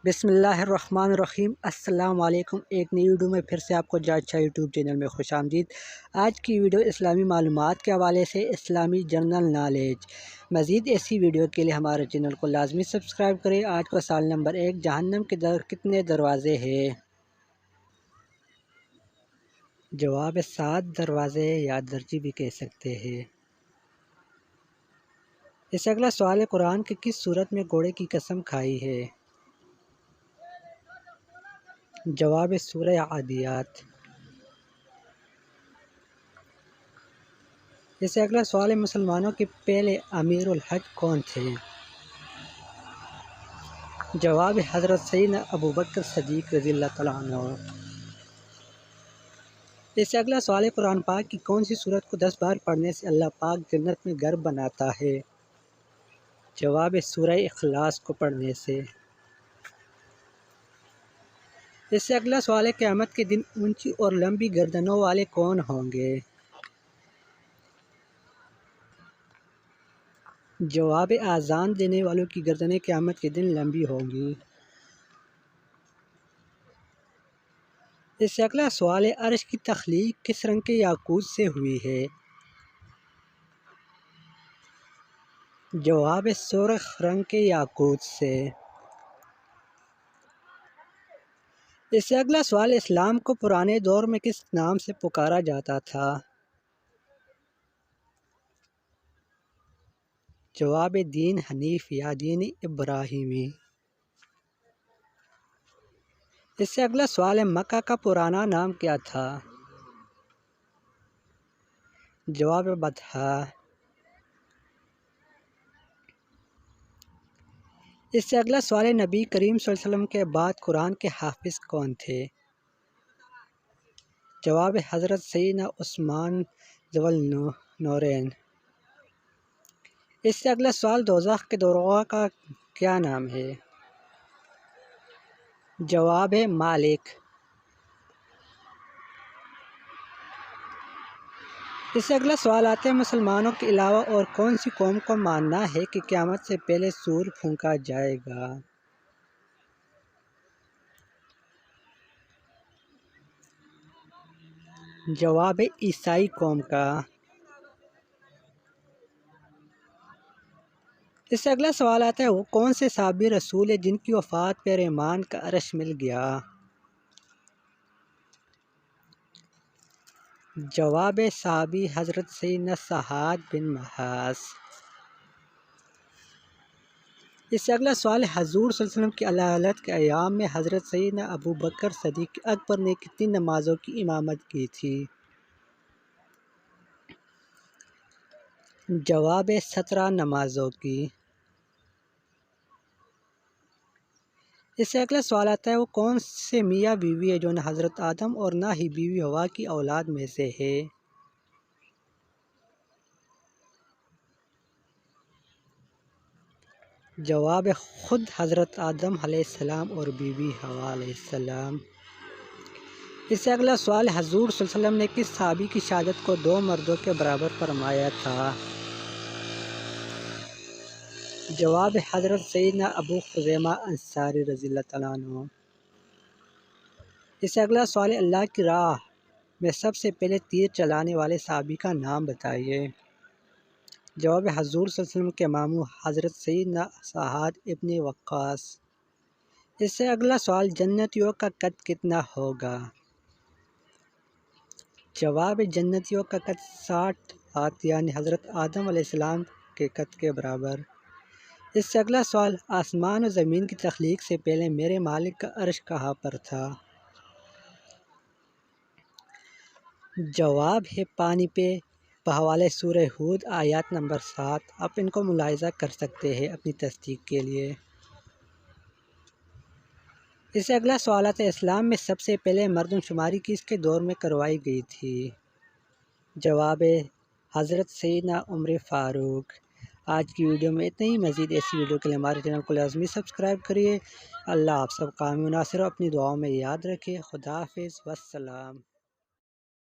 بسم اللہ الرحمن الرحیم۔ السلام علیکم۔ ایک نئی ویڈیو میں پھر سے آپ کو جاج شاہ یوٹیوب چینل میں خوش آمدید۔ آج کی ویڈیو اسلامی معلومات کے حوالے سے اسلامی جنرل نالج۔ مزید ایسی ویڈیو کے لیے ہمارے چینل کو لازمی سبسکرائب کریں۔ آج کا سوال نمبر 1، جہنم کے کتنے دروازے ہیں؟ جواب 7 دروازے یا درجی بھی کہہ سکتے ہیں۔ اس سے اگلا سوال ہے، قرآن کی کس سورت میں گھوڑے کی قسم کھائی ہے؟ جواب سورہ عادیات۔ اس سے اگلا سوال ہے، مسلمانوں کے پہلے امیر الحج کون تھے؟ جواب حضرت سیدنا ابوبکر صدیق رضی اللہ تعالیٰ عنہ۔ اس سے اگلا سوال ہے، قرآن پاک کی کون سی سورت کو 10 بار پڑھنے سے اللہ پاک جنت میں گھر بناتا ہے؟ جواب سورہ اخلاص کو پڑھنے سے۔ اس سے اگلا سوال ہے، قیامت کے دن اونچی اور لمبی گردنوں والے کون ہوں گے؟ جواب اذان دینے والوں کی گردنیں قیامت کے دن لمبی ہوں گی۔ اس سے اگلا سوال ہے، عرش کی تخلیق کس رنگ کے یاقوت سے ہوئی ہے؟ جواب سرخ رنگ کے یاقوت سے۔ اس سے اگلا سوال، اسلام کو پرانے دور میں کس نام سے پکارا جاتا تھا؟ جواب دین حنیف یا دین ابراہیمی۔ اس سے اگلا سوال ہے، مکہ کا پرانا نام کیا تھا؟ جواب بطحا۔ اس سے اگلا سوال ہے، نبی کریم صلی اللہ علیہ وسلم کے بعد قرآن کے حافظ کون تھے؟ جواب حضرت سیدنا عثمان ذو النورین۔ اس سے اگلا سوال، دوزخ کے دروغ کا کیا نام ہے؟ جواب مالک۔ اس سے اگلا سوال آتا ہے، مسلمانوں کے علاوہ اور کون سی قوم کو ماننا ہے کہ قیامت سے پہلے سور پھونکا جائے گا؟ جواب عیسائی قوم کا۔ اس سے اگلا سوال آتا ہے، وہ کون سے صحابی رسول ہیں جن کی وفات پر رحمان کا عرش مل گیا؟ جواب صحابی حضرت سیدنا سعد بن معاذ۔ اس سے اگلا سوال ہے، حضور صلی اللہ علیہ وسلم کی ولادت کے ایام میں حضرت سیدنا ابوبکر صدیق اکبر نے کتنی نمازوں کی امامت کی تھی؟ جواب 17 نمازوں کی۔ اس سے اگلا سوال آتا ہے، وہ کون سے میاں بیوی ہے جو نہ حضرت آدم اور نہ ہی بیوی حوا کی اولاد میں سے ہے؟ جواب خود حضرت آدم علیہ السلام اور بیوی حوا علیہ السلام۔ اس سے اگلا سوال، حضور صلی اللہ علیہ وسلم نے کس صحابی کی شہادت کو 2 مردوں کے برابر فرمایا تھا؟ جواب حضرت سیدنا ابو خزیمہ انصاری رضی اللہ تعالیٰ عنہ۔ اس سے اگلا سوال ہے، اللہ کی راہ میں سب سے پہلے تیر چلانے والے صحابی کا نام بتائیے۔ جواب حضور صلی اللہ علیہ وسلم کے ماموں حضرت سیدنا سعد ابن وقاص۔ اس سے اگلا سوال، جنتیوں کا قد کتنا ہوگا؟ جواب جنتیوں کا قد 60 ہاتھ یعنی حضرت آدم علیہ السلام کے قد کے برابر۔ اس سے اگلا سوال، آسمان و زمین کی تخلیق سے پہلے میرے مالک کا عرش کہاں پر تھا؟ جواب ہے پانی پہ، بحوالہ سورہ ہود آیات نمبر 7۔ آپ ان کو ملاحظہ کر سکتے ہیں اپنی تصدیق کے لیے۔ اس سے اگلا سوال آتا ہے، اسلام میں سب سے پہلے مردم شماری کس کے دور میں کروائی گئی تھی؟ جواب حضرت سیدنا عمر فاروق۔ آج کی ویڈیو میں اتنا ہی۔ مزید ایسی ویڈیو کے لیے ہمارے چینل کو لازمی سبسکرائب کریے۔ اللہ آپ سب کامیاب و ناصر اپنی دعاؤں میں یاد رکھے۔ خدا حافظ، والسلام۔